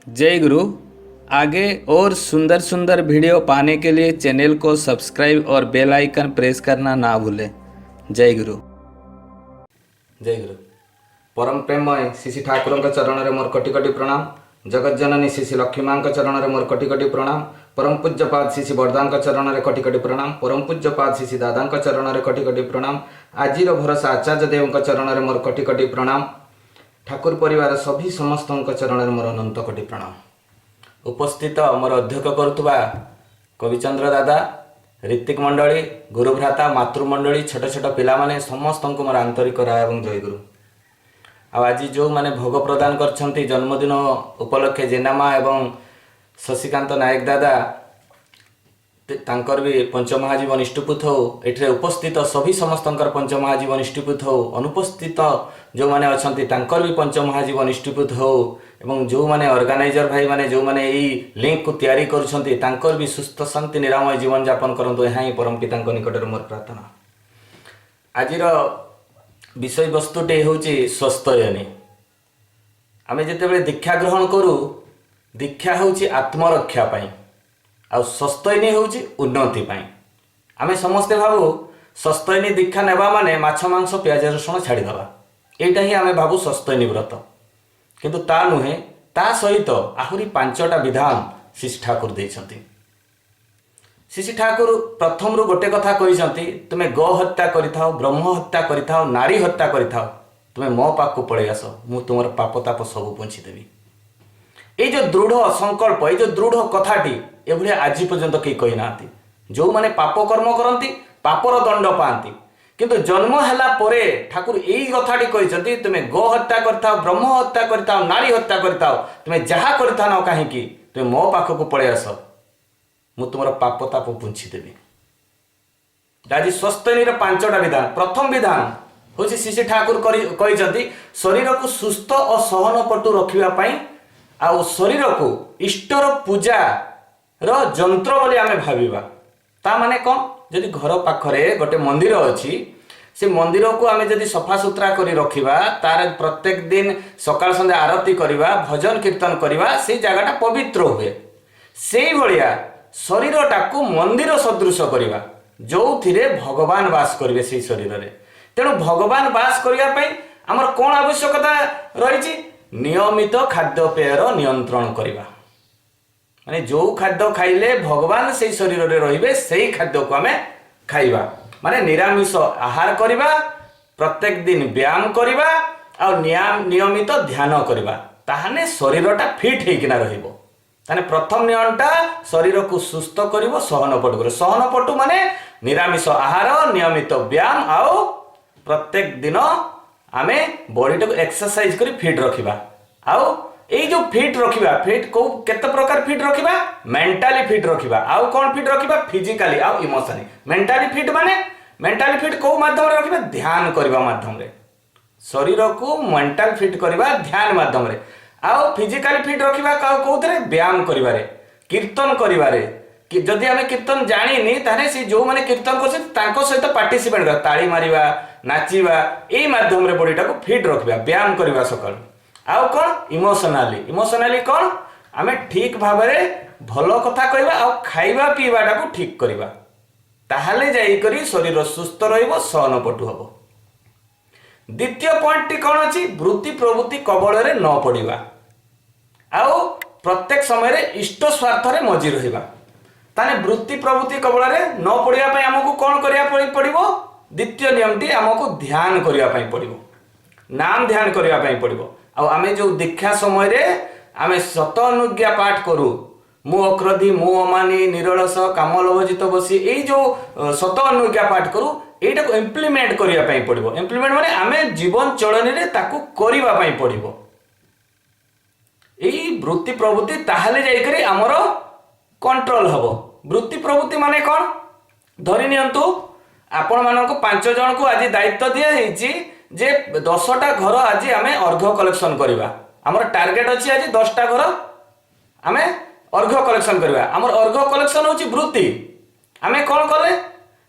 जय गुरु। आगे और सुंदर सुंदर वीडियो पाने के लिए चैनल को सब्सक्राइब और बेल आइकन प्रेस करना ना भूलें। जय गुरु। जय गुरु। परम प्रेममय श्री ठाकुर चरण में मोर कोटि कोटि प्रणाम। जगत जननी श्री लक्ष्मी माँ चरण में मोर कोटि कोटि प्रणाम। परम पूज्यपाद श्री बरदा चरण में कोटि कोटि प्रणाम। परम पूज्यपाद श्री दादा चरण में कोटि कोटि प्रणाम। आजिर भरोसा आचार्य देव चरण में मोर कोटि कोटि प्रणाम। ठाकुर परिवार सभी समस्त चरण में मोर अनंत कोटि प्रणाम। उपस्थित मोर अध्यक्ष करुवा कविचंद्र दादा, ऋतिक मंडली, गुरुभ्राता, मातृमंडली, छोट छोट पिला माने समस्त मोर आंतरिक राय और जय गुरु। आज जो मैंने भोग प्रदान कर जन्मदिन उपलक्षे जेनामा एवं शशिकांत नायक दादा तांकर भी पंचमहाजीवन इष्टपुत हो। एठरे उपस्थित सभी समस्त पंचमहाजीवन इष्टपुत हो। अनुपस्थित जो मैंने अच्छा तांकर भी पंचमहाजीवन इष्टपुत हो। एवं जो मैंने ऑर्गेनाइजर भाई माने जो मैंने यही लिंक को तैयारी करुछंती तांकर भी सुस्थ शांति निरामय जीवन यापन करंतु। यहाँ ही परम पिता निकट मोर प्रार्थना। आजिर विषय वस्तुटे हूँ स्वस्थयनी। आमे जेतेबेले दीक्षा ग्रहण करूँ, दीक्षा हूँ आत्मरक्षा पाई आ स्वस्थयनी हूँ उन्नति पाई। आमे समस्ते भावु स्वस्थयनी दीक्षा नेबा माने माछ मांस प्याज रसुण छाड़ीदवा, एटा ही आमे भावु स्वस्थयनी व्रत। किंतु ता नुहे, ता सहित आहुरी 5टा विधान श्री ठाकुर देइछंती। श्री ठाकुर प्रथम रु गोटे कथा कहिसंती, तुमे गो हत्या करिथाओ, ब्रह्म हत्या करिथाओ, नारी हत्या करिथाओ, तुमे मो पाखु पळै आस, मु तुमर पाप ताप सब पोंछि देबी। ये जो दृढ़ संकल्प, ये जो दृढ़ कथाटी एभली आज पर्यंत कई कही ना। जो माने पाप कर्म करती पापर दंड पाती, किंतु जन्म हैला परे ठाकुर यही कथाटी कही, तुमे गो हत्या करथाओ, ब्रह्म हत्या करथाओ, नारी हत्या करथाओ, तुमे जहा करथा न कहीं तुमे मो पाखक पळै आस, मु तुमर पाप ताप पुंछि देबी। आज स्वस्थनीर 5टा विधान। प्रथम विधान हूँ श्री ठाकुर कही शरीर को सुस्थ और सहनपटु रखिबा पई आ शरीर को इष्टर पूजा रो जंत्र बोली आमे भाविबा। ता माने कौन? जदि घर पाखरे गोटे मंदिर अच्छी, से मंदिर को आमे जदि सफा सुतरा करी रखिबा, तार प्रत्येक दिन सकाळ संध्या आरती करिबा, भजन कीर्तन करिबा, से जगहटा पवित्र हुए। सेई भलिया शरीरटा को मंदिर सदृश करिबा, जोथिरे भगवान वास करिवे सेई शरीर रे। तेणु भगवान वास करिया पई हमर कोन आवश्यकता रहिछि? नियमित खाद्यपेयर नियंत्रण करिबा। माने जो खाद्य खाइले भगवान से शरीर रे रहिबे, सेई खाद्य को आमे खाइबा। माने निरामिष आहार करिबा, प्रत्येक दिन व्यायाम करिबा और नियमित ध्यान करिबा, ताहाने शरीरटा फिट हेकिना रहिबो। ताने प्रथम नियमटा शरीर को सुस्थ करिबो, सहनपटु करिबो। सहनपटु माने निरामिष आहार, नियमित व्यायाम और प्रत्येक दिन आमे बॉडी को एक्सरसाइज करी फिट रखिबा। आउ ए जो फिट रखिबा, फिट को केते प्रकार फिट रखिबा? मेंटली फिट रखिबा। आउ कोन फिट रखिबा? फिजिकली आउ इमोशनली। मेंटली फिट माने मेंटली फिट को माध्यम रे रखिबा? ध्यान करबा माध्यम रे। शरीर को मेंटल फिट करबा ध्यान माध्यम रे। आउ फिजिकली फिट रखिबा कोउतरे? व्यायाम करिबा रे, कीर्तन करिबा रे। कि जदि आमे कीर्तन जानिनी ताने से जो माने कीर्तन करछे तांको सहित पार्टिसिपेट कर, ताली मारिबा, नाचिबा, ए माध्यम रे बॉडीटा को फिट रखिबा, व्यायाम करिबा सकाळ। आउ कौन? इमोशनाली। इमोशनाली कौन? आमे ठीक भाव में भल कथा कहबा आउ खाइबा पीबाटा को ठीक करबा, ताहाले जाई करी शरीर सुस्थ रहिबो, सहनपटु हबो। द्वितीय पॉइंट टी कौन अछि? वृत्ति प्रवृत्ति कबल रे न पड़िबा आउ प्रत्येक समय रे इष्ट स्वार्थ रे मजी रहिबा। ताने वृत्ति प्रवृत्ति कबल रे न पड़िया पई हमकु कोन करिया पड़िबो? द्वितीय नियम टी हमकु ध्यान करिया पई पड़िबो, नाम ध्यान करिया पई पड़िबो। आ आमे जो दीक्षा समय रे आमे सत अनुज्ञा पाठ करू, मु अक्रोधी, मु अमानी, निरलस, काम लोभजित बसी, ए जो सत अनुज्ञा पाठ करू, एटा को इम्प्लीमेंट करिया पई पड़िबो। इम्प्लीमेंट माने आमे जीवन चलनी रे ताकू करिबा पई पड़िबो। एई वृत्ति प्रवृत्ति ताहाले जाई करी हमर कंट्रोल हबो। वृत्ति प्रवृत्ति माने कोन? धरि नियंतु आपण मानको 5 जन को आज दायित्व दिया हेछि जे 10टा घर आज आमे अर्घ कलेक्शन करिबा। हमर टार्गेट अछि आज 10टा घर आमे अर्घ कलेक्शन करिबा। हमर अर्घ कलेक्शन होछि वृत्ति। आमे कोन कले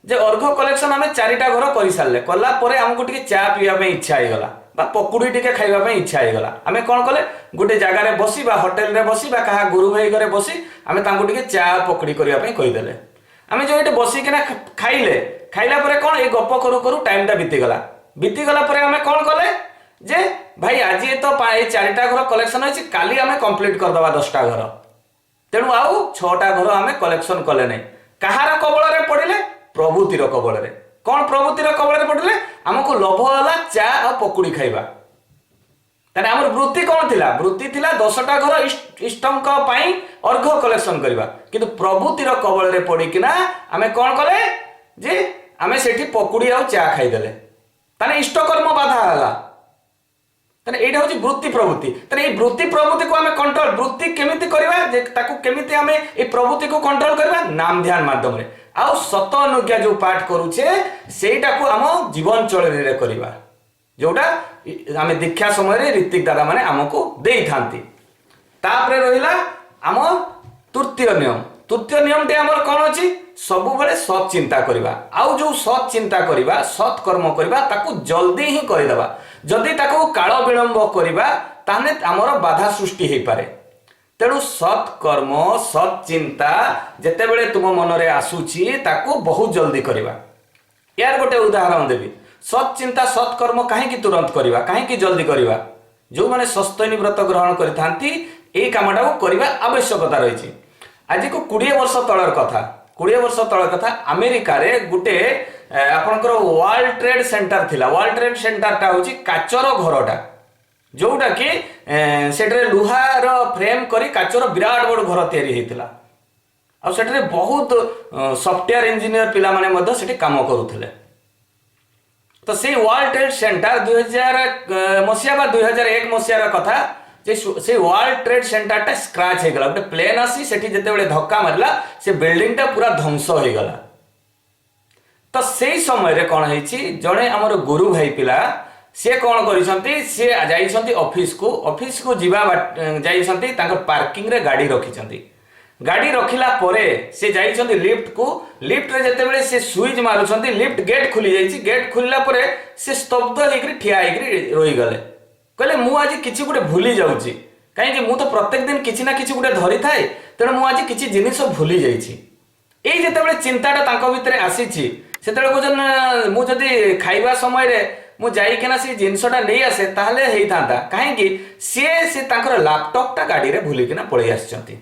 जे अर्घ कलेक्शन आमे 4टा घर करि सारले, कला परे हमको टिके चा पिया पे इच्छा आइ गला, बा पकुड़ी टिके खाइबा ପାଇଁ इच्छा ହେଇଗଲା ଆମେ କ'ଣ କଲେ ଗୋଟେ ଜାଗାରେ ବସି ବା ହୋଟେଲରେ ବସି ବା କାହା ଗୁରୁ ଭାଇ ଘରେ ବସି ଆମେ ତାଙ୍କୁ ଟିକେ ଚା ପକୁଡ଼ି କରିବା ପାଇଁ କହିଦେଲେ ଆମେ ଯୋଉ ଏଠି ବସିକିନା ଖାଇଲେ ଖାଇଲା ପରେ କ'ଣ ଏଇ ଗପ କରୁ କରୁ ଟାଇମଟା ବିତିଗଲା ପରେ ଆମେ କ'ଣ କଲେ ଯେ ଭାଇ ଆଜି ତ ଏଇ 4ଟା ଘର କଲେକ୍ସନ ହେଇଛି କାଲି ଆମେ କମ୍ପ୍ଲିଟ୍ କରିଦେବା 10ଟା ଘର ତେଣୁ ଆଉ 6ଟା ଘର ଆମେ କଲେକ୍ସନ କଲେ ନାହିଁ କାହାର କବଳରେ ପଡ଼ିଲେ ପ୍ରଭୃତିର କବଳରେ କ'ଣ ପ୍ରଭୃତିର କବଳରେ ପଡ଼ିଲେ ଆମକୁ ଲୋଭ ହେଲା ଚା ଆଉ ପକୁଡ଼ି ଖାଇବା ତାହେଲେ ଆମର ବୃତ୍ତି କ'ଣ ଥିଲା ବୃତ୍ତି ଥିଲା 10ଟା ଘର ଇଷ୍ଟଙ୍କ ପାଇଁ ଅର୍ଘ୍ୟ କଲେକ୍ସନ କରିବା କିନ୍ତୁ ପ୍ରଭୃତିର କବଳରେ ପଡ଼ିକିନା ଆମେ କ'ଣ କଲେ ଯେ ଆମେ ସେଠି ପକୁଡ଼ି ଆଉ ଚା ଖାଇଦେଲେ ତାହେଲେ ଇଷ୍ଟକର୍ମ ବାଧା ହେଲା ତାହେଲେ ଏଇଟା ହେଉଛି ବୃତ୍ତି ପ୍ରବୃତ୍ତି ତାହେଲେ ଏଇ ବୃତ୍ତି ପ୍ରବୃତ୍ତିକୁ ଆମେ କଣ୍ଟ୍ରୋଲ ବୃତ୍ତି କେମିତି କରିବା ଯେ ତାକୁ କେମିତି ଆମେ ଏଇ ପ୍ରବୃତ୍ତିକୁ କଣ୍ଟ୍ରୋଲ କରିବା ନାମ ଧ୍ୟାନ ମାଧ୍ୟମରେ ଆଉ ସତ ଅନୁଜ୍ଞା ଯେଉଁ ପାଠ କରୁଛେ ସେଇଟାକୁ ଆମ ଜୀବନଶୈଳୀରେ କରିବା जोटा आम दीक्षा समय ऋतिक दादा माने आमको देइथांती तापरे रहिला आम तृतीय नियम टे आमर कौन अछि सब बेले सत चिंता करबा आउ जो सत चिंता करबा सत कर्म करबा ताकू जल्दी ही करदेबा जदि ताकू काल विलंब करबा ताने आमर बाधा सृष्टि हे पारे तेणु सत कर्म सत चिंता जेते बेले तुम मन रे आसुची ताकू बहुत जल्दी करबा यार गोटे उदाहरण देबी सत चिंता सत कर्म कहीं तुरंत करवा कहीं जल्दी करवा जो माने सस्तैनी व्रत ग्रहण करथांती ए कामटा को करवा आवश्यकता रही आज को 20 वर्ष तलर कथा 20 वर्ष तलर कथा अमेरिका रे गुटे आपनकर वर्ल्ड ट्रेड सेंटर थिला वर्ल्ड ट्रेड सेंटर टा होची काचर घरटा जोटा कि सेटरे लुहार फ्रेम करी काचर विराट बड़ घर तैयारी हेतिला आ सेटरे बहुत सॉफ्टवेयर इंजीनियर पिला माने मध्य सेठी काम करूथिले तो से वर्ल्ड ट्रेड सेंटर 2000 मसीहा बा 2001 मसीहार कथा जे से वर्ल्ड ट्रेड सेंटर टा स्क्रैच हे गला गोटे प्लेन आसी सेठी जते बेले धक्का मारला से बिल्डिंग टा पूरा ध्वंस हो गला तो से समय रे कोन हेछि जणे हमर गुरु भाई पिला से कोन करिसंती से जाइसंती ऑफिस को जीवा जाइसंती तांकर पार्किंग रे गाड़ी रखिसंती गाड़ी रखिला परे से जाइछंती लिफ्ट रे जते बेले से स्विच मारुछंती लिफ्ट गेट खुली जाइछि गेट खुलला परे से स्तब्ध हेकरी ठिया हेकरी रोई गले कहले मु आज किछि गुटे भूली जाउछि काहे कि मु तो प्रत्येक दिन किछि ना किछि गुटे धरि थाए तेणु मु आज किछि जिनिस भूली जाइछि एई जते बेले चिंताटा तांको भितरे आसीछि सेतेले को जन मु जदी खाइबा समय रे मु जाई केना से जिनिसटा नै आसे ताहले हेई थांता काहे कि से तांकर लैपटॉप टा गाड़ी रे भूली केना पळै आछंती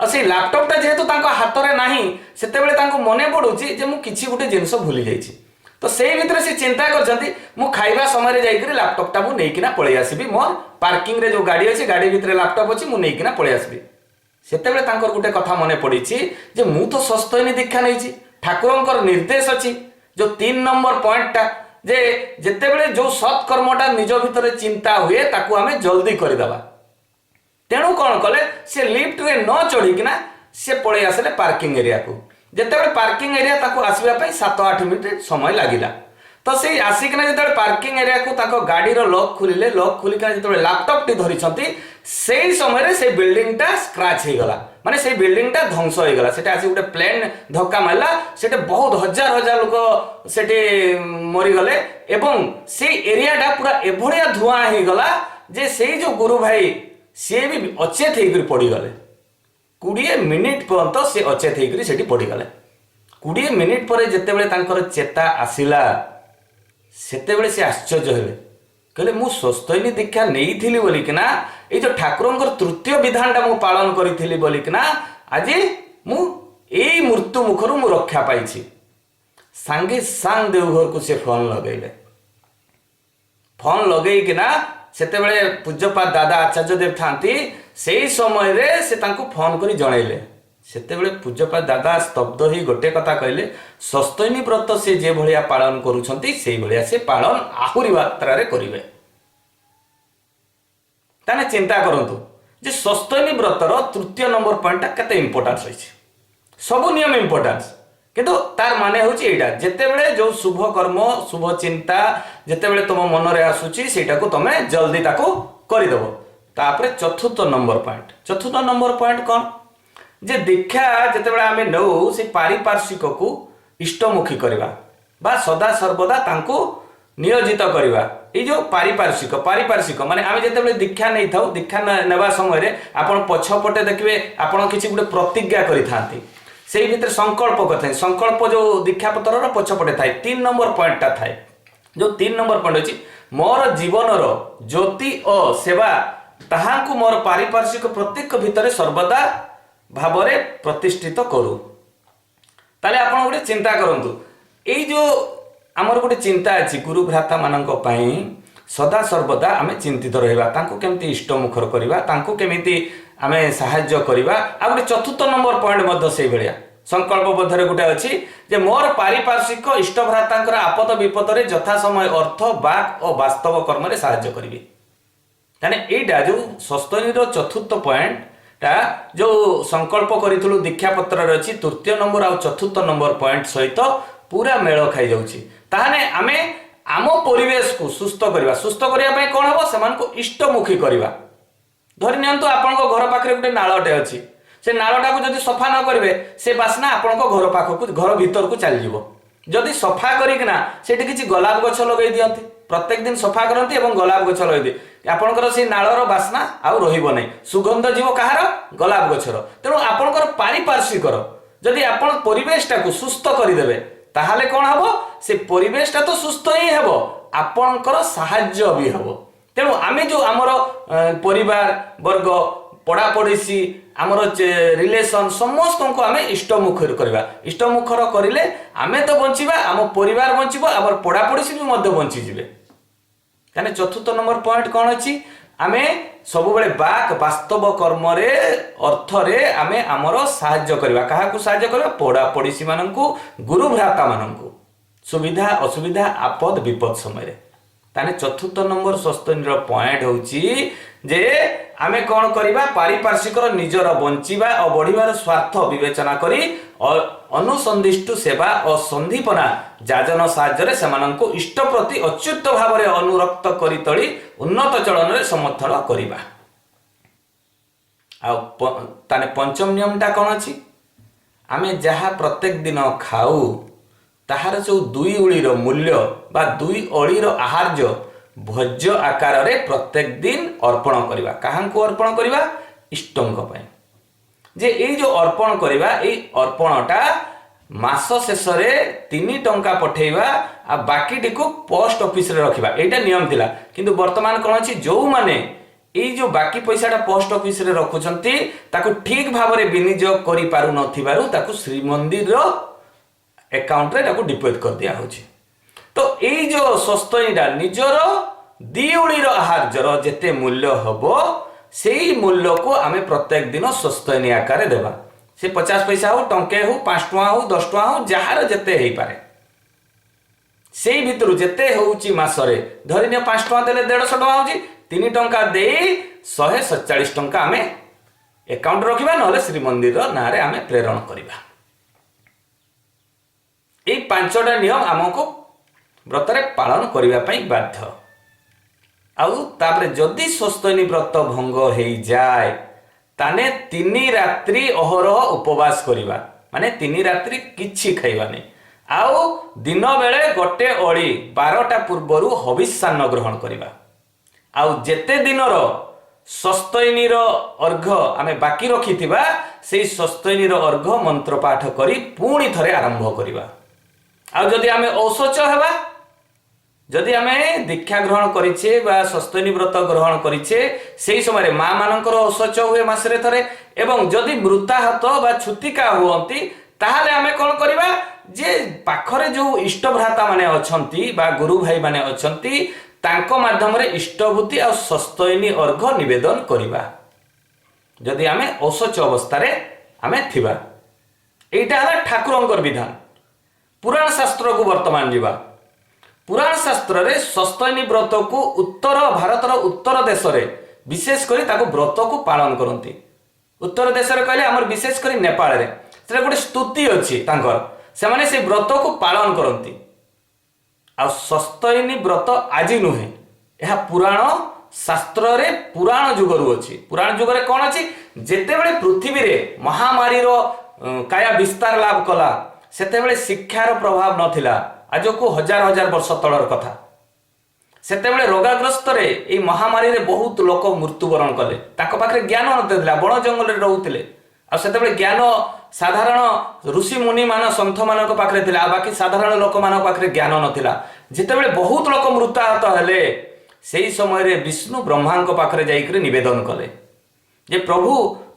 और से लैपटॉप टा जेहेतु तांको हाथ रे नाही सेते बेले तांको मने पडुची जे मु किछि गुटे जिनिस भूली जाइछि तो सेई भितरे से चिंता करछंती मु खाइबा समय रे जाई करी लैपटॉप टा मु नै किना पळै आसीबी मोर पार्किंग रे जो गाड़ी अछि गाड़ी भितरे लैपटॉप अछि मु नै किना पळै आसीबी सेते बेले तांकर गुटे कथा मने पडिछि जे मु तो सस्तैनी दीक्षा नैछि ठाकुरंकर निर्देश अछि जो 3 नंबर पॉइंट टा जे जेते बेले जो सत कर्मटा निज भितरे चिंता हुए ताकू हमें जल्दी कर देबा तेणु कौन कले से लिफ्ट रे न चढ़ीकिना से पड़े आसले पार्किंग एरिया को जिते पार्किंग एरिया ताको आसवा 7-8 मिनिट समय लगिला तो से आसिकना जिते पार्किंग एरिया को ताको गाड़ी रो लॉक खुलिले लॉक खुलिका जिते लैपटॉप टी धरिछंती सेही समय रे से बिल्डिंग टा स्क्रैच हे गला माने से बिल्डिंग टा ध्वंस हो गला सेटा आसी गुटे प्लेन धक्का मारला सेटे बहुत हजार लोक सेटे मरि गले एवं से एरिया टा पूरा एभलिया धुआं हे गला जे सेही जो गुरु भाई सी भी अचेत होकर पड़गले 20 मिनिट पर्यंत से अचेत होकर से पड़गले 20 मिनिट पर जितेबले चेता आसला सेतेबले से आश्चर्य हेले कहले मु स्वस्तैनी दीक्षा नहीं बोलिकिना ये जो ठाकुरंकर तृतीय विधानटा मु पालन करी बोलिकिना आज मु एई मृत्यु मुखरु मु रक्षा पाइछि सांगे सांग देवघर को से फोन लगेकिना सेतेबले पूज्यपाद दादा आचार्य देव थांती सेही समय रे से तांको फोन करी जणाइले सेतेबले पूज्यपाद दादा स्तब्ध ही गोटे कथा कहले सस्तैनी व्रत से जे भलिया पालन करूछंती सेही भलिया से पालन आहुरी मात्रा रे करिवे ताने चिंता करंतु जे सस्तैनी व्रतर तृतीय नंबर पॉइंट केते इंपोर्टेंस होइछि सब नियम इंपोर्टेंस किंतु तार माने होछि एटा जेतेबेले जो शुभ कर्म शुभ चिंता जेतेबेले तुम मन रे आसुची सेटा को तमे जल्दी ताको करि दबो तापरे चतुर्थ नंबर पॉइंट कोन जे दीक्षा जेतेबेले आमे नौ से पारिपार्श्विक को इष्टमुखी करबा बा सदा सर्वदा तांको नियोजित करवा ये जो पारिपार्श्विक माने आम जिते दीक्षा नहीं था दीक्षा नेबा समय आपण पछपटे देखिए आपण किसी गोटे प्रतिज्ञा करि से भितर संकल्प करते संकल्प जो दीक्षा पत्र पछपटे थाए 3 नंबर पॉइंटटा थाए जो 3 नंबर पॉइंट अच्छी मोर जीवनर ज्योति और सेवा ताहांकु मोर पारिपार्श्विक प्रत्येक भितर सर्वदा भावरे प्रतिष्ठित करू ताले आपण गोटे चिंता करंतु एई जो आमर गोटे चिंता अच्छी गुरु भ्राता मानक पई सदा सर्वदा आमे चिंतित रहिबा तांको केमती इष्टमुखर करिबा तांको केमिति आमे सहाय्य करिबा आ गोटे चतुर्थ नंबर पॉइंट मध्य सेई भलिया संकल्प बद्धरे गोटे अच्छी जे मोर पारिपार्श्विक इष्ट भ्रातांकर आपद विपद रे यथा समय अर्थ वाक और वास्तव कर्म रे सहाय्य करिबी ताने एइडा जो सस्तनीर चतुर्थ पॉइंट टा जो संकल्प करिथुलु दीक्षा पत्र रे अछि तृतीय नंबर आ चतुर्थ नंबर पॉइंट सहित पूरा मेल खाई जाउछि ताहाने आमे आम परिवेश को सुस्थ करने कौन हम से इष्टमुखी करवा धरी नियंतु आपण घर पाखे गोटे नालटे अच्छी से नालटा को जब सफा न करेंगे से बास्ना आपण घर पाखक घर भीतर को चल जाव जदि सफा करना से किसी गोलाप गछ लगे दिखती प्रत्येक दिन सफा करती और गोलाप गछ लगे दिए आपंकर से नालर बास्ना आउ रही सुगंध जीव कहार गोलाप गछर तेणु आपंकर पारिपार्श्विकर जदि आपण परिवेशटा को सुस्थ करदे ताहले कौन हम से परिवेशटा तो सुस्थ ही हेब आपणकर साहाय्य भी हेब तेणु आमे जो आमर परिवार वर्ग पड़ापड़ोसी आमर रिलेशन समस्त को आमे इष्टमुखर करवा इष्टमुखर करिले आमे तो बंचिबा आम परिवार बंचिबो आमर पड़ापड़ोसी भी मध्य बंची जिवे ताने चतुर्थ नंबर पॉइंट कौन अच्छी आमे सब बेले बाक वास्तव कर्म रे अर्थ रे आमे आमर साहाय्य करवा काहा को साहाय्य करवा पड़ापड़ोसी माननकु गुरु भ्राता माननकु सुविधा असुविधा आपद विपद समय रे ताने चतुर्थ नंबर सस्तनीर पॉइंट होची जे आमे कौन करवा पारिपार्श्विकर निजर बंचिबा और बढ़िबार स्वार्थ विवेचना करी और अनुसंधिष्टु सेवा और संदीपना जाजन साहाय्य सेमानंको इष्ट प्रति अच्युत भाव में अनुरक्त करी तली उन्नत चलन रे समर्थन करवा ताने पंचम नियमटा कौन अच्छी आमे जहा प्रत्येक दिन खाऊ ताहार जो दुई उलीर मूल्य बा दुई अळीर आहार्य भोज्य आकार रे प्रत्येक दिन अर्पण करवा काहांको अर्पण करवा इष्टंक पय जे एई जो अर्पण करवा एई अर्पणटा मास शेष रे 3 टंका पठेइबा आ बाकीटी को पोस्ट ऑफिस रे रखिबा एटा नियम थिला किंतु वर्तमान कोन अछि जो माने एई जो बाकी पैसाटा पोस्ट ऑफिस रे रखुचंती ताकू ठीक भाव रे विनियोग करि पारु नथिबारु ताकू श्री मंदिर रो अकाउंट रे ताकू डिपॉजिट कर दिया होछि तो एई जो सस्तनीटा निजर दिउळीर आहार्यर जेते मूल्य हबो सेई मूल्य को आमे प्रत्येक दिन सस्तनी आकार देबा से 50 पैसा हो टंके हो 5 टका हो 10 टका हो जहार जेते हेई पारे सेई भितरु जेते होउची मासरे धरिने 5 टका देले 150 टका होउची 3 टंका देई 147 टंका आमे अकाउंट रखिबा नहले श्री मंदिर रो नारे आमे प्रेरण करिबा एई 5टा नियम हमको व्रत रे पालन करिबा पई बाध्य आउ तापरे जदि सस्तनी व्रत भंग हो जाए ताने 3 रात्रि अहरह उपवास करिबा माने 3 रात्रि किछि खाइबानी आउ दिन बेले गोटे अळी 12टा पूर्वरु हविष्यान्न ग्रहण करिबा आउ जेते दिनर सस्तनीर अर्घ आमे बाकी रखिथिबा सेई सस्तनीर अर्घ मंत्र पाठ करी पुणी थरे आरंभ करिबा आउ जदि आमे औषच हेबा जदि आमे दीक्षा ग्रहण करिछे बा सस्तनी व्रत ग्रहण करिछे सेई समय मां मानकर औषच हुए मासरे थरे एवं जदि मृताहत बा छुतिका हुअंती ताहाले आमे कोन करिबा जे पाखरे जो इष्ट भ्राता माने अछंती बा गुरु भाई माने अछंती तांको माध्यम रे इष्टभूति आ सस्तनी अर्घ निवेदन करिबा जदि आमे औषच अवस्था रे आमे थिबा एटा हला ठाकुरंकर विधान पुराण शास्त्र को वर्तमान जीवा पुराण शास्त्र रे सस्तनी व्रत को उत्तर भारतर उत्तर देश रे विशेष करी ताको व्रत को पालन करती उत्तर देश रे कहले हमर विशेष करी नेपाल रे सेटा गोटे स्तुति अछि तांकर से माने से व्रत को पालन करती आ सस्तनी व्रत आजि नुहे यह पुराण शास्त्र रे पुराण जुगरु अछि पुराण जुग रे कोन अछि जेते बेले पृथ्वी रे महामारी रो काया विस्तार लाभ कला सेते बेले शिक्षार प्रभाव नथिला आज को हजार हजार वर्ष तलर कथा ସେତେବେଳେ ରୋଗାଗ୍ରସ୍ତରେ ଏଇ ମହାମାରୀରେ ବହୁତ ଲୋକ ମୃତ୍ୟୁବରଣ କଲେ। ତାଙ୍କ ପାଖରେ ଜ୍ଞାନ ନଥିଲା, ବଣ ଜଙ୍ଗଲରେ ରହୁଥିଲେ। ଆଉ ସେତେବେଳେ ଜ୍ଞାନ ସାଧାରଣ ଋଷି ମୁନିମାନ ସନ୍ଥମାନଙ୍କ ପାଖରେ ଥିଲା, ଆଉ ବାକି ସାଧାରଣ ଲୋକମାନଙ୍କ ପାଖରେ ଜ୍ଞାନ ନଥିଲା। ଯେତେବେଳେ ବହୁତ ଲୋକ ମୃତାହତ ହେଲେ, ସେହି ସମୟରେ ବିଷ୍ଣୁ ବ୍ରହ୍ମାଙ୍କ ପାଖରେ ଯାଇକରି ନିବେଦନ କଲେ ଯେ ପ୍ରଭୁ,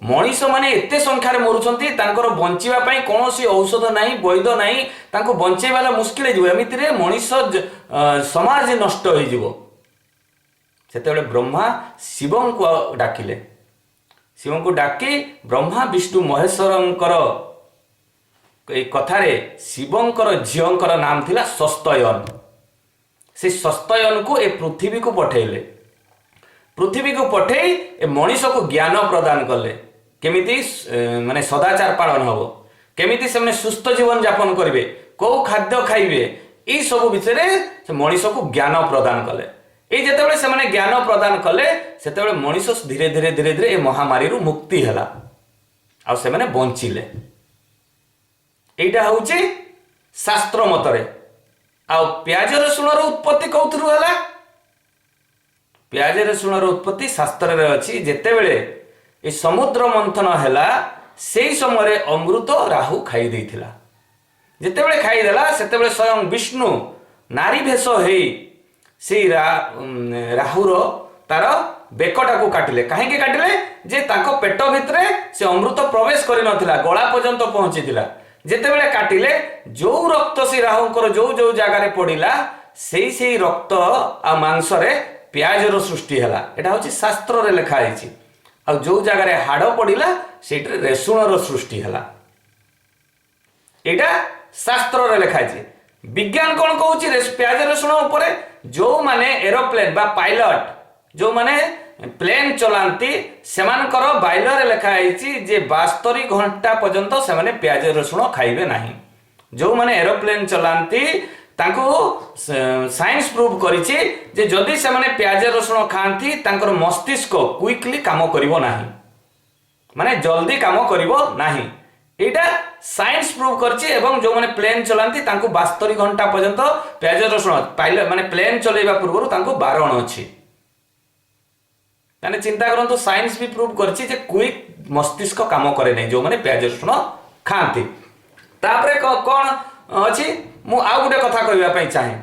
ମଣିଷମାନେ ଏତେ ସଂଖ୍ୟାରେ ମରୁଛନ୍ତି, ତାଙ୍କର ବଞ୍ଚିବା ପାଇଁ କୌଣସି ଔଷଧ ନାହିଁ, ବୈଦ୍ୟ ନାହିଁ, ତାଙ୍କୁ ବଞ୍ଚେଇବା ମୁସ୍କିଲ ହେଇଯିବ, ଏମିତିରେ ମଣିଷ ସମାଜ ନଷ୍ଟ ହେଇଯିବ। ସେତେବେଳେ ବ୍ରହ୍ମା ଶିବଙ୍କୁ ଡାକିଲେ। ଶିବଙ୍କୁ ଡାକି ବ୍ରହ୍ମା ବିଷ୍ଣୁ ମହେଶ୍ୱରଙ୍କର ଏଇ କଥାରେ ଶିବଙ୍କର ଝିଅଙ୍କର ନାମ ଥିଲା ସ୍ୱସ୍ତୟନ। ସେ ସ୍ୱସ୍ତୟନକୁ ଏ ପୃଥିବୀକୁ ପଠେଇଲେ। ପୃଥିବୀକୁ ପଠେଇ ଏ ମଣିଷକୁ ଜ୍ଞାନ ପ୍ରଦାନ କଲେ, କେମିତି ମାନେ ସଦାଚାର ପାଳନ ହେବ, କେମିତି ସେମାନେ ସୁସ୍ଥ ଜୀବନ ଯାପନ କରିବେ, କେଉଁ ଖାଦ୍ୟ ଖାଇବେ, ଏଇ ସବୁ ବିଷୟରେ ସେ ମଣିଷକୁ ଜ୍ଞାନ ପ୍ରଦାନ କଲେ। ଏଇ ଯେତେବେଳେ ସେମାନେ ଜ୍ଞାନ ପ୍ରଦାନ କଲେ, ସେତେବେଳେ ମଣିଷ ଧୀରେ ଧୀରେ ଧୀରେ ଧୀରେ ଏ ମହାମାରୀରୁ ମୁକ୍ତି ହେଲା, ଆଉ ସେମାନେ ବଞ୍ଚିଲେ। ଏଇଟା ହେଉଛି ଶାସ୍ତ୍ର ମତରେ। ଆଉ ପିଆଜ ରସୁଣର ଉତ୍ପତ୍ତି କୋଉଥିରୁ ହେଲା? ପିଆଜ ରସୁଣର ଉତ୍ପତ୍ତି ଶାସ୍ତ୍ରରେ ଅଛି। ଯେତେବେଳେ ଏ ସମୁଦ୍ର ମନ୍ଥନ ହେଲା, ସେଇ ସମୟରେ ଅମୃତ ରାହୁ ଖାଇ ଦେଇଥିଲା। ଯେତେବେଳେ ଖାଇଦେଲା, ସେତେବେଳେ ସ୍ୱୟଂ ବିଷ୍ଣୁ ନାରୀ ବେଶ ହେଇ ସେଇ ରାହୁର ତାର ବେକଟାକୁ କାଟିଲେ। କାହିଁକି କାଟିଲେ? ଯେ ତାଙ୍କ ପେଟ ଭିତରେ ସେ ଅମୃତ ପ୍ରବେଶ କରିନଥିଲା, ଗଳା ପର୍ଯ୍ୟନ୍ତ ପହଞ୍ଚିଥିଲା। ଯେତେବେଳେ କାଟିଲେ, ଯୋଉ ରକ୍ତ ସେ ରାହୁଙ୍କର ଯୋଉ ଯୋଉ ଜାଗାରେ ପଡ଼ିଲା, ସେଇ ରକ୍ତ ଆଉ ମାଂସରେ ପିଆଜର ସୃଷ୍ଟି ହେଲା। ଏଟା ହେଉଛି ଶାସ୍ତ୍ରରେ ଲେଖା ହେଇଛି। ଆଉ ଯୋଉ ଜାଗାରେ ହାଡ଼ ପଡ଼ିଲା, ସେଇଥିରେ ରେସୁଣର ସୃଷ୍ଟି ହେଲା। ଏଇଟା ଶାସ୍ତ୍ରରେ ଲେଖା ହେଇଛି। ବିଜ୍ଞାନ କ'ଣ କହୁଛି ପିଆଜ ରସୁଣ ଉପରେ? ଯୋଉମାନେ ଏରୋପ୍ଲେନ୍ ବା ପାଇଲଟ, ଯୋଉମାନେ ପ୍ଲେନ୍ ଚଲାନ୍ତି, ସେମାନଙ୍କର ବାଇଲରେ ଲେଖା ହେଇଛି ଯେ 72 ଘଣ୍ଟା ପର୍ଯ୍ୟନ୍ତ ସେମାନେ ପିଆଜ ରସୁଣ ଖାଇବେ ନାହିଁ। ଯୋଉମାନେ ଏରୋପ୍ଲେନ୍ ଚଲାନ୍ତି, ତାଙ୍କୁ ସାଇନ୍ସ ପ୍ରୁଭ୍ କରିଛି ଯେ ଯଦି ସେମାନେ ପିଆଜ ରସୁଣ ଖାଆନ୍ତି, ତାଙ୍କର ମସ୍ତିଷ୍କ କୁଇକଲି କାମ କରିବ ନାହିଁ, ମାନେ ଜଲ୍ଦି କାମ କରିବ ନାହିଁ। এইটা সাইন্স প্রুভ করছে। এবং যে প্লেন চলাতে তাঁকু 72 ঘণ্টা পর্যন্ত পিঁয়াজ রসুণ পাইলে মানে প্লেন চলাইবা পূর্বরু তাঁকু বারণ অছি। তাহলে চিন্তা করন্তু, সাইন্স বি প্রুভ করছে যে কুইক মস্তিষ্ক কাম করে নাই যে পিঁয়াজ রসুণ খাঁতি। তাপরে কোণ অছি, মু আউ গোটে কথা কইবা পাই চাহে।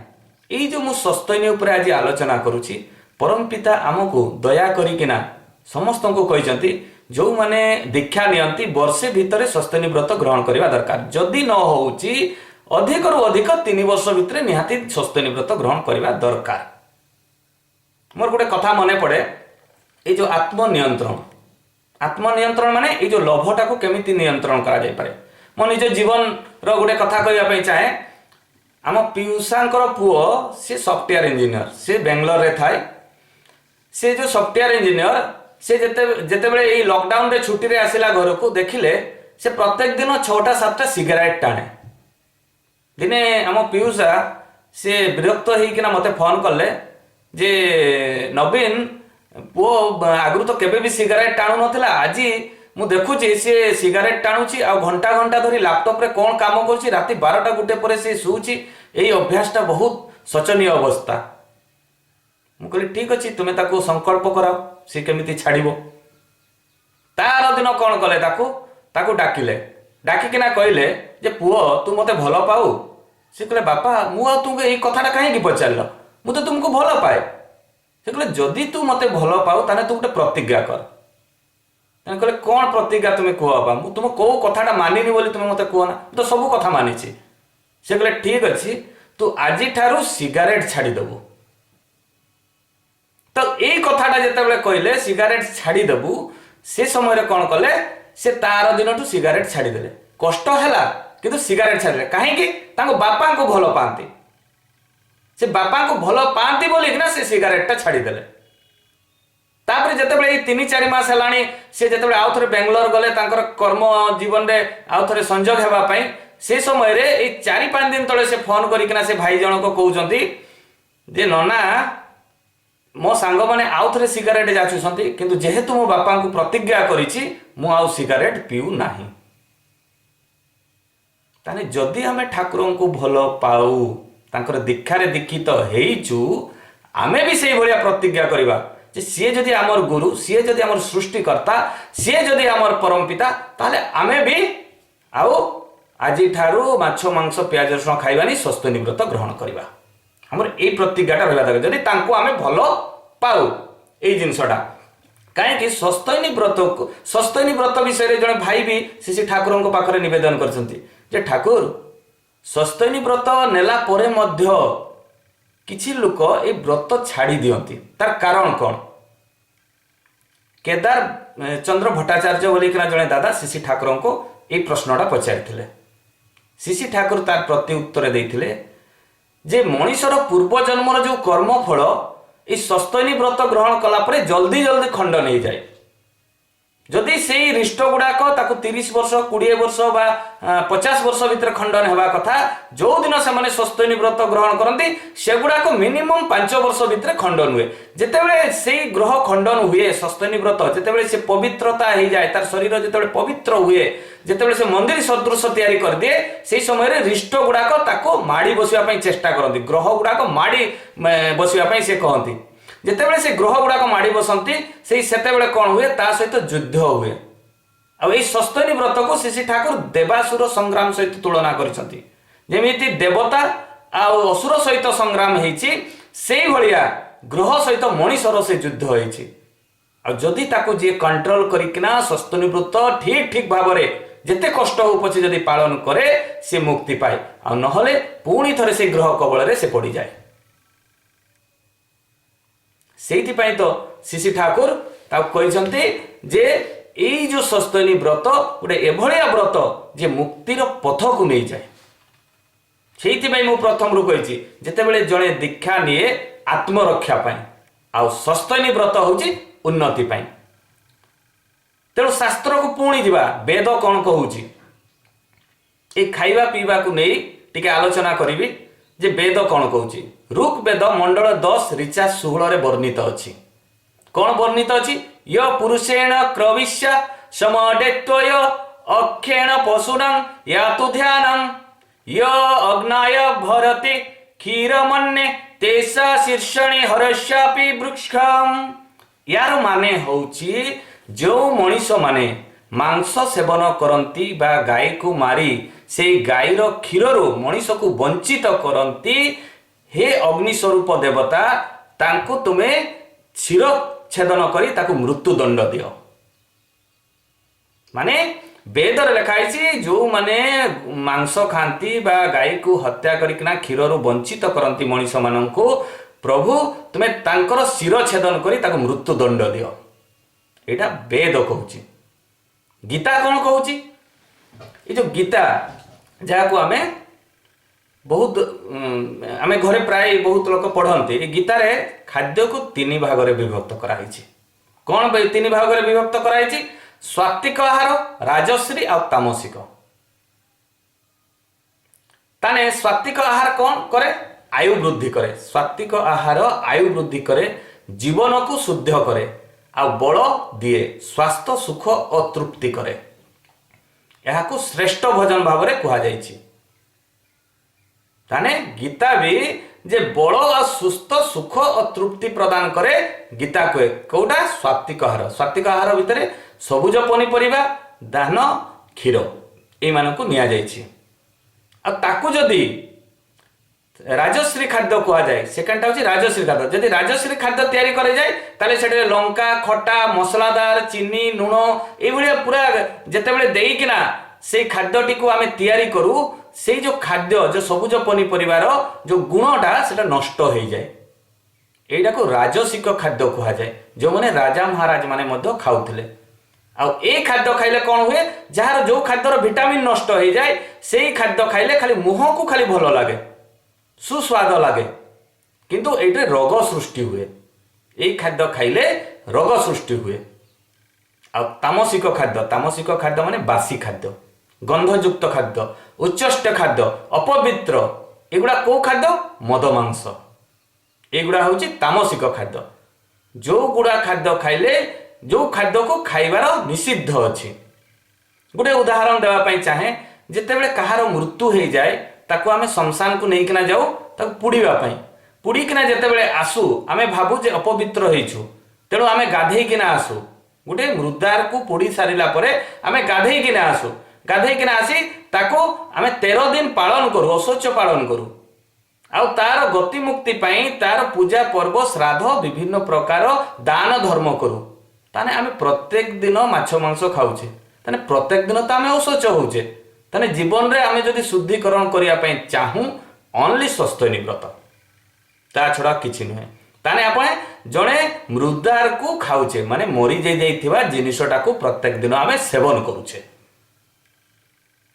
এই যে মু স্বস্ত্যয়নী উপরে আজ আলোচনা করুছি, পরম পিতা আমকু দয়া করিকিনা ସମସ୍ତଙ୍କୁ କହିଛନ୍ତି ଯେଉଁମାନେ ଦୀକ୍ଷା ନିଅନ୍ତି ବର୍ଷେ ଭିତରେ ସ୍ୱସ୍ତିନୀ ବ୍ରତ ଗ୍ରହଣ କରିବା ଦରକାର। ଯଦି ନ ହେଉଛି ଅଧିକରୁ ଅଧିକ 3 ବର୍ଷ ଭିତରେ ନିହାତି ସ୍ୱସ୍ତିନୀ ବ୍ରତ ଗ୍ରହଣ କରିବା ଦରକାର। ମୋର ଗୋଟେ କଥା ମନେ ପଡ଼େ, ଏଇ ଯେଉଁ ଆତ୍ମନିୟନ୍ତ୍ରଣ ମାନେ ଏଇ ଯେଉଁ ଲୋଭଟାକୁ କେମିତି ନିୟନ୍ତ୍ରଣ କରାଯାଇପାରେ। ମୋ ନିଜ ଜୀବନର ଗୋଟେ କଥା କହିବା ପାଇଁ ଚାହେଁ। ଆମ ପିଉସାଙ୍କର ପୁଅ ସେ ସଫ୍ଟୱେୟାର ଇଞ୍ଜିନିୟର, ସେ ବେଙ୍ଗଲୋରରେ ଥାଏ। ସେ ଯେଉଁ ସଫ୍ଟୱେୟାର ଇଞ୍ଜିନିୟର, ସେ ଯେତେବେଳେ ଏଇ ଲକଡାଉନରେ ଛୁଟିରେ ଆସିଲା ଘରକୁ, ଦେଖିଲେ ସେ ପ୍ରତ୍ୟେକ ଦିନ 6ଟା 7ଟା ସିଗାରେଟ୍ ଟାଣେ। ଦିନେ ଆମ ପିଉସା ସେ ବିରକ୍ତ ହେଇକିନା ମୋତେ ଫୋନ୍ କଲେ ଯେ ନବୀନ ପୁଅ ଆଗରୁ ତ କେବେ ବି ସିଗାରେଟ୍ ଟାଣୁ ନଥିଲା, ଆଜି ମୁଁ ଦେଖୁଛି ସେ ସିଗାରେଟ୍ ଟାଣୁଛି, ଆଉ ଘଣ୍ଟା ଘଣ୍ଟା ଧରି ଲାପଟପ୍ରେ କ'ଣ କାମ କରୁଛି, ରାତି 12ଟା 1 ପରେ ସେ ଶୋଉଛି। ଏଇ ଅଭ୍ୟାସଟା ବହୁତ ଶୋଚନୀୟ ଅବସ୍ଥା। ମୁଁ କହିଲି ଠିକ୍ ଅଛି, ତୁମେ ତାକୁ ସଂକଳ୍ପ କରାଅ, ସେ କେମିତି ଛାଡ଼ିବ। ତାର ଦିନ କ'ଣ କଲେ, ତାକୁ ଡାକିଲେ, ଡାକିକିନା କହିଲେ ଯେ ପୁଅ ତୁ ମୋତେ ଭଲ ପାଉ? ସେ କହିଲେ ବାପା ମୁଁ ଆଉ ତୁମକୁ ଏଇ କଥାଟା କାହିଁକି ପଚାରିଲ, ମୁଁ ତ ତୁମକୁ ଭଲ ପାଏ। ସେ କହିଲେ ଯଦି ତୁ ମୋତେ ଭଲ ପାଉ ତାହେଲେ ତୁ ଗୋଟେ ପ୍ରତିଜ୍ଞା କର। ତାଙ୍କୁ କହିଲେ କ'ଣ ପ୍ରତିଜ୍ଞା ତୁମେ କୁହ ବାପା, ମୁଁ ତୁମ କେଉଁ କଥାଟା ମାନିନି ବୋଲି ତୁମେ ମୋତେ କୁହ ନା, ମୁଁ ତ ସବୁ କଥା ମାନିଛି। ସେ କହିଲେ ଠିକ୍ ଅଛି, ତୁ ଆଜିଠାରୁ ସିଗାରେଟ୍ ଛାଡ଼ିଦେବୁ। ତ ଏଇ କଥାଟା ଯେତେବେଳେ କହିଲେ ସିଗାରେଟ୍ ଛାଡ଼ିଦେବୁ, ସେ ସମୟରେ କ'ଣ କଲେ, ସେ ତାର ଦିନଠୁ ସିଗାରେଟ୍ ଛାଡ଼ିଦେଲେ। କଷ୍ଟ ହେଲା କିନ୍ତୁ ସିଗାରେଟ୍ ଛାଡ଼ିଲେ। କାହିଁକି? ତାଙ୍କ ବାପାଙ୍କୁ ଭଲ ପାଆନ୍ତି। ସେ ବାପାଙ୍କୁ ଭଲ ପାଆନ୍ତି ବୋଲିକିନା ସେ ସିଗାରେଟ୍ଟା ଛାଡ଼ିଦେଲେ। ତାପରେ ଯେତେବେଳେ ଏଇ 3-4 ମାସ ହେଲାଣି, ସେ ଯେତେବେଳେ ଆଉ ଥରେ ବେଙ୍ଗଲୋର ଗଲେ ତାଙ୍କର କର୍ମ ଜୀବନରେ ଆଉ ଥରେ ସଂଯୋଗ ହେବା ପାଇଁ, ସେ ସମୟରେ ଏଇ 4-5 ଦିନ ତଳେ ସେ ଫୋନ୍ କରିକିନା ସେ ଭାଇ ଜଣକ କହୁଛନ୍ତି ଯେ ନନା ମୋ ସାଙ୍ଗମାନେ ଆଉ ଥରେ ସିଗାରେଟ୍ ଯାଚୁଛନ୍ତି, କିନ୍ତୁ ଯେହେତୁ ମୋ ବାପାଙ୍କୁ ପ୍ରତିଜ୍ଞା କରିଛି ମୁଁ ଆଉ ସିଗାରେଟ୍ ପିଉ ନାହିଁ। ତାହେଲେ ଯଦି ଆମେ ଠାକୁରଙ୍କୁ ଭଲ ପାଉ, ତାଙ୍କର ଦୀକ୍ଷାରେ ଦୀକ୍ଷିତ ହେଇଛୁ, आमे भी से भाया प्रतिज्ञा करवा जे सी जदि आमर गुरु सी जदि आमर सृष्टिकर्ता सी जदि आमर परम पिता ताले आमे भी आओ आज माछ मांस प्याज रसुण खाइबानी स्वस्तनी व्रत ग्रहण करवा हमर ए प्रतिज्ञाटा रहा दरकार जदि तांको आमे भल पाऊ ए जिनसटा कहीं स्वस्तनी व्रत विषय जड़े भाई भी श्री ठाकुर पाखे नवेदन कर ठाकुर स्वस्तनी व्रत नेला परे मध्य किछि लोक ए व्रत छाड़ी दियंती तार कारण कौन केदार चंद्र भट्टाचार्य बोलिकिना जड़े दादा श्री ठाकुर को ये प्रश्नटा पचारि श्री ठाकुर तार प्रति उत्तर देते जे मनीषर पूर्व जन्मर जो कर्मफल ये स्वस्तनी व्रत ग्रहण कला परे जल्दी जल्दी खंड नहीं जाए जदि से रिष्ट गुड़ाक 30 वर्ष 20 वर्ष बा 50 वर्ष भितर खंडन होगा कथा जो दिन से स्वस्तनी व्रत ग्रहण करती से गुड़ाक मिनिमम 5 वर्ष भितर खंडन हुए जितेबाला से ग्रह खंडन हुए स्वस्तनी व्रत जितेबाला से पवित्रता हो जाए तार शरीर जितेबाला पवित्र हुए जितेबाला से मंदिर सदृश तैयारी कर दिए से समय रिष्ट गुड़ाक माड़ी बसवाई चेष्टा करती ग्रह गुड़ाक माड़ी बसवाई से कहती जितेबाला से ग्रह गुड़ाक माड़ी बसंती से कौन हुए ता सहित युद्ध हुए आ स्वस्तनी व्रत को श्री ठाकुर देवासुर संग्राम सहित तुलना करछंती जेमिति देवता आ असुर सहित संग्राम होईछि सेही भलिया ग्रह सहित मनीषर से युद्ध होईछि आ जदि ताको जे कंट्रोल करिकिना स्वस्तनी व्रत ठीक ठीक भाव में जेते कष्ट हो पछे जदि पालन करे से मुक्ति पाए आ नहले पुणी थरे से ग्रह कबल रे से पड़ी जाए से तो श्री ठाकुर कहते जे यही जो स्वस्तनी व्रत गोटे एभलिया व्रत जे मुक्तिर पथ को नहीं जाए से मु प्रथम रू कही जितेबाला जड़े दीक्षा निये आत्मरक्षा आ स्वस्तनी व्रत हूँ उन्नति तेणु शास्त्र को पुणी जा वेद कौन कहूँ ये खाइबा पीवा को नहीं टिके आलोचना करी जे वेद कौन कहूँ ऋग वेद मंडल 10 ऋचा 16 रे वर्णित अछि कौन वर्णित अछि य पुरुषेण क्रविश्य समडेत्वय अक्षेण पशुनं यातु ध्यानं य अग्नाय भरति क्षीरमन्ने तेसा शीर्षणे हरस्यापि वृक्षम यार माने होउछि जो मनीष माने मांस सेवन करती बा गाय को मारी से गायर क्षीर मनीष को वंचित करती हे अग्नि स्वरूप देवता तांको तुमे क्षीर छेदन करी ताको मृत्यु दंड दियो माने वेद लिखाई जो माने मांस खाती बा गाय को हत्या करिकना क्षीर वंचित करती मनीष माननको प्रभु तुमे तांकर शिर छेदन करी ताको मृत्यु दंड दियो एटा वेद कहूची गीता कौन कहूची ये जो गीता जहाँ को आमे बहुत आमे घरे प्राय बहुत लोग पढ़ते गीतार खाद्य को 3 भाग में विभक्त कराई कौन 3 भाग में विभक्त कराई सात्विक आहार राजश्री और तामसिक ताने सात्विक आहार कौन करे आयु वृद्धि करे सात्विक आहार आयु वृद्धि करे जीवन को शुद्ध करे आ बल दिए स्वास्थ्य सुख और तृप्ति करे यह को श्रेष्ठ भोजन भाव में कह ताने गीता भी जे बल और सुस्थ सुख और तृप्ति प्रदान करे गीता कहे कौटा सात्विक आहार भितर सबुज पनीपरिया धान क्षीर यू निया ताकू जदि राजश्री खाद्य कहुए सेकेंडटा हूँ राजश्री खाद्य जदि राजश्री खाद्य तैयारी करे जाए ताले से लंका खटा मसलादार चीनी लुण ये पूरा जितेबाला देकिना से खाद्यटी को आम तैयारी करूँ से जो खाद्य जो सबुज पनीपरिवार जो गुणटा से नष्ट हो जाए यहीटा को राजसिक खाद्य कहुए जो मैंने राजा महाराज माने खाऊले ए खाद्य खाइले कौन हुए जार जो खाद्यर विटामिन नष्ट हो जाए से खाद्य खाइले खाली मुह को खाली भल लगे सुस्वाद लगे किंतु ये रोग सृष्टि हुए यही खाद्य खाइले रोग सृष्टि हुए तामसिक खाद्य माने बासी खाद्य गंधयुक्त खाद्य उच्चष्ट खाद्य अपवित्र एगुड़ा कौ खाद्य मद मांस एगुड़ा हूँ तामसिक खाद्य जो गुड़ा खाद्य खाइले जो खाद्य को खाइबार निषिद्ध अच्छी गोटे उदाहरण देवाई चाहे जितेबाला कहार मृत्यु हो जाए ताको आमे शमशान को लेकिना जाऊ ताको पुड़ीबा पुड़ीकिना जितेबाला आसू आम भावु जे अपवित्र होइछु तेणु आम गाधेकिना आसू गोटे मृदार को पोड़ी सारिला परे आम गाधेकिना आसू गाधेकिना आसी ताको आम 13 दिन पालन करू अशौच पालन करू आउ तार गति मुक्ति पाई तार पूजा पर्व श्राद्ध विभिन्न प्रकार दान धर्म करू ताने आम प्रत्येक दिन माछ मांस खाऊे ताने प्रत्येक दिन तो आम अशौच होचे ताने जीवन रे आम जदि शुद्धिकरण करिया पई चाहूँ ओनली स्वस्तिनी व्रत ता छड़ा किछि नुहे ताने आपण जणे मृदार को खाऊे माने मरी जाइथिबा जिनिसटा को प्रत्येक दिन आम सेवन करूचे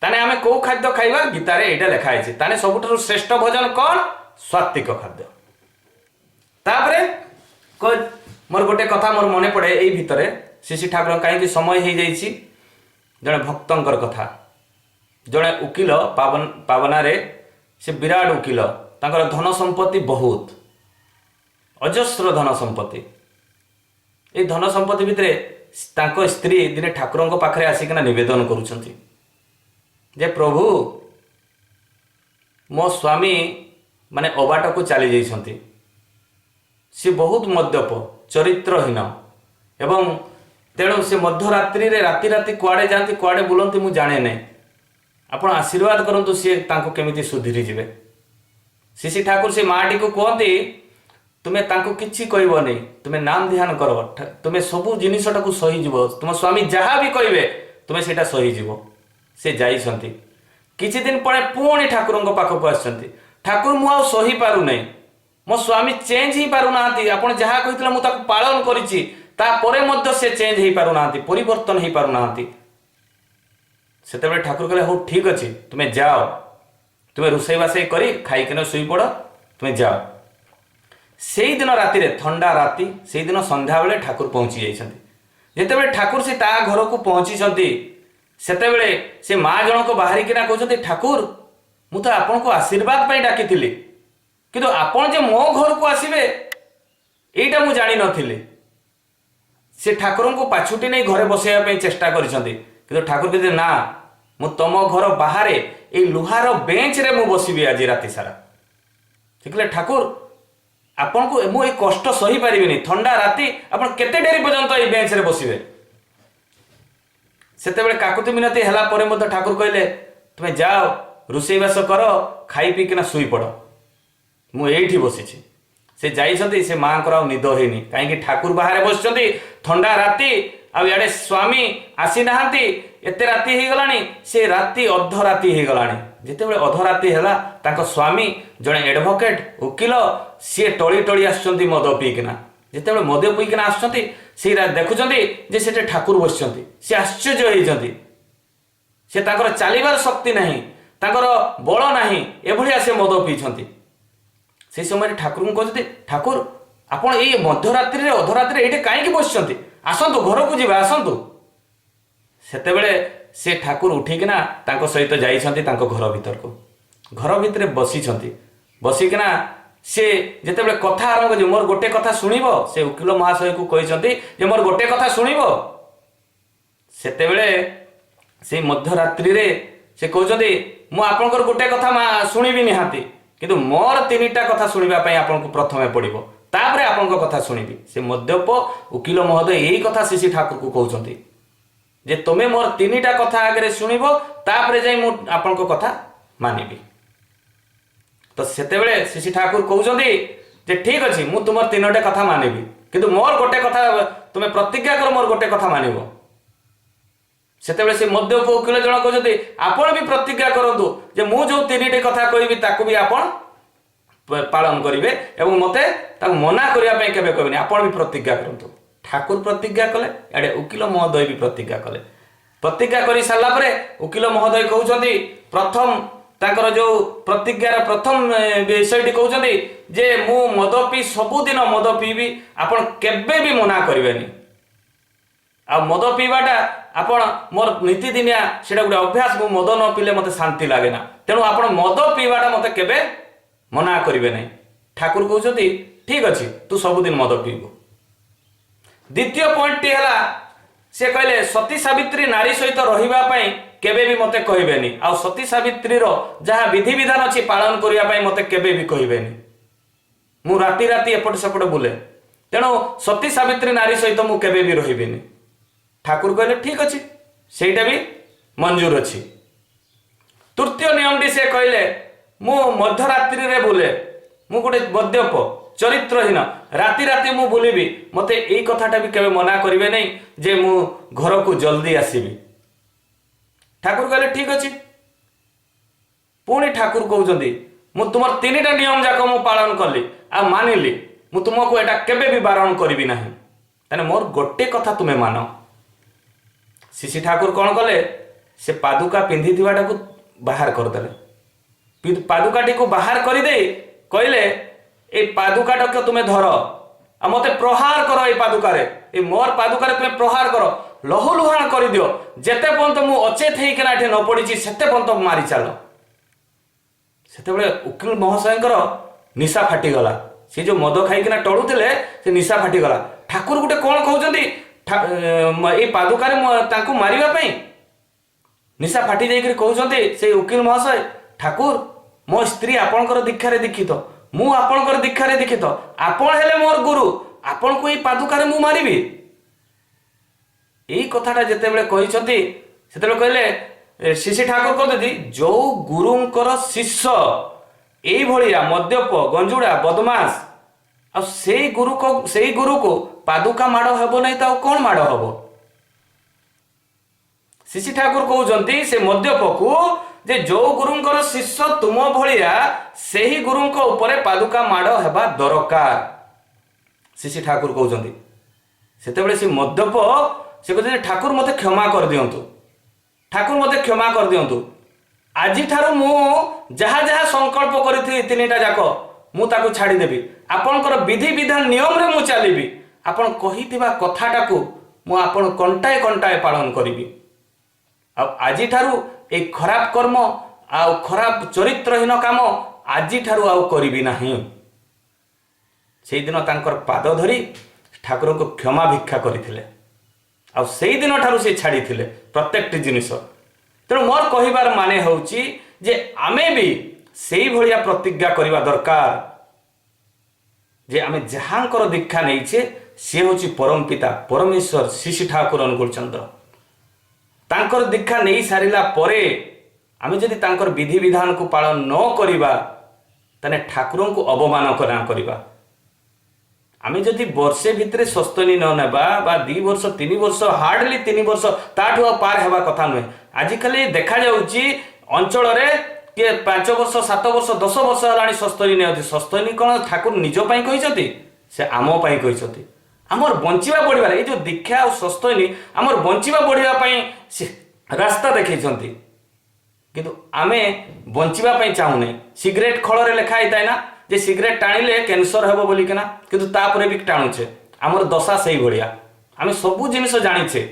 ताने आमे को खाद्य खाइबा गीतारे एटा लिखा है ताने सबुठारु श्रेष्ठ भोजन कौन सात्विक खाद्य तापरे मोर गोटे कथा मोर मने पड़े एई भितरे श्री ठाकुर कहीं समय हो जाइछि जड़े भक्तंकर कथा जड़े उकिल पावना रे से विराट उकिल तांकर धन संपत्ति बहुत अजस्र धन संपत्ति ए धन संपत्ति भितरे तांको स्त्री दिने ठाकुरंको पाखरे आसिकना निवेदन करूछंती जे प्रभु मो स्वामी माने अबाट को चली जाइछंती सी बहुत मद्यप चरित्रहीन एवं तेणु से मध्यरात्रि रे राति राति कुआडे जाती कुआडे बुलंती मु जाने नहीं आपण आशीर्वाद करंतु सी तांको केमिति सुधीरी जिवे श्री ठाकुर से माटी को कहती तुम्हें तांको किछि कहबो नहीं तुम्हें नाम ध्यान करो तुम्हें सबु जिनिसटा को सही जीवो तुम स्वामी जहाँ भी कहबे तुम्हें सेटा सही जीवो से जाइछंती किछि दिन परे पुणी ठाकुरंको पाखको आछंती ठाकुर मु आ सही पारु नहीं मो स्वामी चेंज ही पारु नांती आपण जहाँ कहितला मु ताको पालन करिछि ता परे मध्य से चेंज ही पारु नांती परिवर्तन ही पारु नांती सेतेबेले ठाकुर कहले हो ठीक अछि तुम्हें जाओ तुम्हें रोसई बासई करी खाइकिना सुई पड़ तुम्हें जाओ सेई दिन राति रे ठंडा राति सेई दिन संध्या बेले ठाकुर पहुंची जाइछंती जेतेबेले ठाकुर से ता घर को पहुंची सेतेबेले से माँ जनक बाहरी किना कहते ठाकुर मु तो आपन को आशीर्वाद पाई डाकी किंतु आपन जे मो घर को आसीबे एटा मु जानी नथिले से ठाकुर को पाछुटी नहीं घरे बसैया पे चेष्टा करिसंती किंतु ठाकुर कहते ना मु तम घर बाहर ए लुहार बेंच रे मु बसिबी आज राति सारा देखले ठाकुर आपन को मु ए कष्ट सही पारिबिनी ठंडा राति आपन केते डेरी पर्यंत ए बेंच रे बसिबे सेतेबेले काकुति मिनती हला परे मध्य ठाकुर कहले तुम्हें जाओ रोसईबास कर खाई पी किना सुई पड़ मु एठी बसिछि से जाइछंती से मां कर निद हेनी काहेकि ठाकुर बाहर बसछंती ठंडा राति आ याडे स्वामी आसी नाहांती एते राति हे गलानी से राति अर्ध राति हे गलानी जेतेबेले अर्ध राति हला तांको स्वामी जणे एडवोकेट उकिल से टळी टळी आछंती मद पी किना जेतेबेले मद पी किना आछंती से देखुचंती जे सेटे ठाकुर बसछंती से आश्चर्य होइछंती से तांकर चालिबार शक्ति नहीं तांकर बल नहीं एभलिया से मद पीछंती से समय ठाकुर को कहते ठाकुर आपण ए मध्यरात्रि रे अधरात्रि एठे काहे कि बसछंती आसंतु घर को जीवा आसंतु सेतेबेले से ठाकुर उठिकिना तांको सहित जाइछंती तांको घर भीतर को घर भीतर बसिछंती बसिकिना से जेतेबेले कथा आरंभ कर मोर गोटे कथा सुनिबो से उकिल महाशय को कहिसंती जे मोर गोटे कथा सुनिबो सेतेबेले से मध्यरात्रि रे से कहउछंती मु आपनकर गोटे कथा सुनिबि निहाती किंतु मोर तीनटा कथा सुनिबा पई आपनको प्रथमे पड़िबो तापरे आपनको कथा सुनिबि से मध्यप उकिल महोदय एही कथा श्री ठाकुर को कहउछंती जे तमे मोर तीनटा कथा आगे सुनिबो तापरे जाई मु आपनको कथा मानिबि तो सेतेबेले श्री ठाकुर कहउछंती जे ठीक अछि मु तुमर तीनटा कथा मानिबि किंतु मोर गोटे कथा तुमे प्रतिज्ञा कर मोर गोटे कथा मानिबो सेतेबेले से मध्यप उकिल जण कहउछंती आपण भी प्रतिज्ञा करंतु जे मु जो तीनटे कथा कहबि ताकू भी आपण पालन करिवे एवं मते ताकू मना करिया पय केबे कहबेनी आपण भी प्रतिज्ञा करंतु ठाकुर प्रतिज्ञा कले एडे उकिल महोदय भी प्रतिज्ञा कले प्रतिज्ञा करि सारला परे उकिल महोदय कहउछंती प्रथम ताकर जो प्रतिज्ञार प्रथम विषयटी कहउछंती जे मु मद पी सबुदिन मद पीबी आपण केबे भी मना करिवेनी आ मद पीवाटा आपण मोर नीतिदिनिया सेटा गोटे अभ्यास मु मद न पीले मते शांति लागे ना तेणु आपण मद पीवाटा मते केबे मना करिवे नहीं ठाकुर कहउछंती ठीक अछि तू सबुदिन मद पीबो द्वितीय पॉइंट टी हला से कहले सती सावित्री नारी सहित रहिबा पई केबे भी मते कहबेनी आ सती सावित्री रो जहा विधि विधान अछि पालन करिया पई मते केबे भी कहबेनी मु राति राति एपट सेपट बुले, तेणु सती सावित्री नारी सहित मु केबे भी रहिबिनी। ठाकुर कहले ठीक अछि, सेटा भी मंजूर अछि। तृतीय नियमटी से कहले मु मध्यरात्रि रे बुले, मु गोटे मद्यप चरित्रहीन, राति राति मु बुलिबी, मते एई कथाटा भी केबे मना करिवे नहीं जे मु घर को जल्दी आसीबी। ठाकुर कहले ठीक अछि। पुणी ठाकुर कहउजंदी मु तुमर तीनटा नियम जाक मु पालन करली आ मानिली, मु तुमको एटा केबे भी बारण करिबी नाही, ताने मोर गोटे कथा तुमे मान। शिशी ठाकुर कौन कले, से पादुका पिंधि थिबाटा को बाहर कर देले। पादुकाटी को बाहर कर दे कहले ए पादुकाटा को तुमे धर आ मते प्रहार करो, ए पादुकारे, ए मोर पादुकारे तुमे प्रहार करो, लहु लुहाण कर दियो, जेते पर्यंत मु अचेत हेइकना एठे न पड़िछि सेते पर्यंत मारी चालो। सेते बेले उकिल महाशयकर निशा फाटी गला, से जो मद खाइकिना टळुथिले से निशा फाटी गला। ठाकुर गुटे कोन कहउजंदी ए पादुकारे तांकु मारिबा पई निशा फाटी जाइकरी कहउजंदी से उकिल महाशय, ठाकुर मो स्त्री आपणकर दीक्षारे दीक्षित, मु आपणकर दीक्षारे दीक्षित, आपण हेले मोर गुरु, आपण को ए पादुकारे मु मारिबी। एई कथाटा जेतेबेले कहिसंती सेतेबेले कहले शिशी ठाकुर कहते जो गुरुंकर शिष्य एई भलिया मद्यप गंजुड़ा बदमाश आ सेई गुरु को पादुका माड़ हेबो नहीं तो कौन माड़ हेबो। शिशी ठाकुर कहउजंती से मद्यप को जे जो गुरुंकर शिष्य तुम भलिया सेही गुरुंक उपरे पादुका माड़ हेबा दरकार। शिशी ठाकुर कहउजंती सेतेबेले से मद्यप से कहते ठाकुर मते क्षमा कर दियंतु, ठाकुर मते क्षमा कर दियंतु, आज ठारू मु जहा जहा संकल्प करिथि तीनटा जाक मु ताकू छाड़ी देबी, आपनकर विधि विधान नियम रे मु चलीबी, आपन कहिथिबा कथाटा को मु आपन कंटाए कंटाए पालन करिबी। आ आज ठारू ए खराब कर्म आ खराब चरित्रहीन काम आज ठारू आ करिबी नाही। सेई दिन तांकर पाद धरी ठाकुर को क्षमा भिक्षा करिथिले आ सेई दिन ठारू से छाड़ी थिले प्रत्येकटी जिनिस। तेणु मोर कहिबार माने होउची जे आमे भी सेई भलिया प्रतिज्ञा करिबा दरकार जे आमे जहांकर दीक्षा नैछे से होची परम पिता परमेश्वर शिशी ठाकुर अनुकूल चंद्र। तांकर दीक्षा नहीं सारिला परे आमे जदि तांकर विधि विधान को पालन न करिबा तने ठाकुर को अवमान करिबा। आमे जदि वर्षे भितरे सस्तनी न नेबा बा 2 वर्ष 3 वर्ष हार्डली 3 वर्ष ताठू पार हेबा कथा नुहे। आजिकाली देखा जाउची अंचल रे के 5 वर्ष 7 वर्ष 10 वर्ष हलाणी सस्तनी ने सस्तनी कोन ठाकुर निज पई कहिसती से आमो पई कहिसती। आमर बंचिबा बढ़िबा ए जो दीक्षा और सस्तनी आमर बंचिबा बढ़िबा पई रास्ता देखैछंती, किंतु आमे बंचिबा पई चाहू नै। सिगरेट खळ रे लेखा आइताय ना जे सिगरेट टाणिले कैंसर हेबो बोली केना, किंतु तापरे भी टाणुछे। आमर दशा सेई भलिया, आमे सबु जिनिस जानिछे,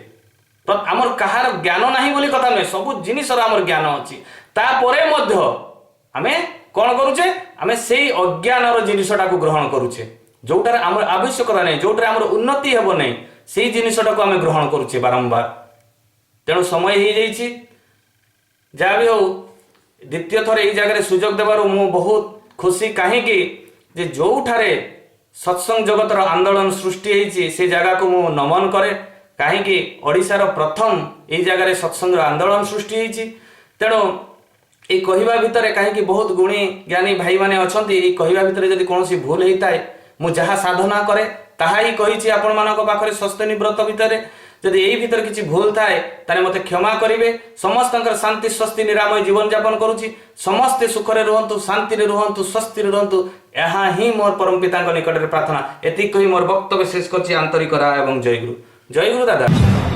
आमर कहार ज्ञान नाही बोली कथा नै, सबु जिनिसर आमर ज्ञान अछि। तापरे मध्य आमे कोन करूछे, आमे सेई अज्ञानर जिनिसटा को ग्रहण करूछे, जोटार आमर आवश्यकता नै, जोटार आमर उन्नति हेबो नै, सेई जिनिसटा को आमे ग्रहण करूछे बारंबार। तेणु समय ही जाइछि, जा भी हो द्वितीय थर एई जगह सुजोग देबारो मु बहुत खुशी। कहीं जे जो ठारे सत्संग जगतर आंदोलन सृष्टि होती से जगह को मु नमन करे। कहीं ओडिशार प्रथम ये जगह सत्संग आंदोलन सृष्टि होती। तेणु ये कहवा भितर कहीं बहुत गुणी ज्ञानी भाई माने अछंती, ये कहवा भितर जदि कोनोसी भूल होता है मु जहाँ साधना करे ताहा ही कहिछि आपण मानक पाखरे सस्तनी व्रत भितर। जदि यही भीतर किसी भूल थाए ताने मते क्षमा करिवे। समस्तंकर शांति स्वस्ति निरामय जीवन यापन करूची, समस्ते सुखरे रुहंतु, शांति रे रुहंतु, स्वस्ति रे रुहंतु, यहाँ ही मोर परम पिता निकट में प्रार्थना। एति कही मोर वक्तव्य शेष करछि। आंतरिक राय एवं जय गुरु। जय गुरु दादा।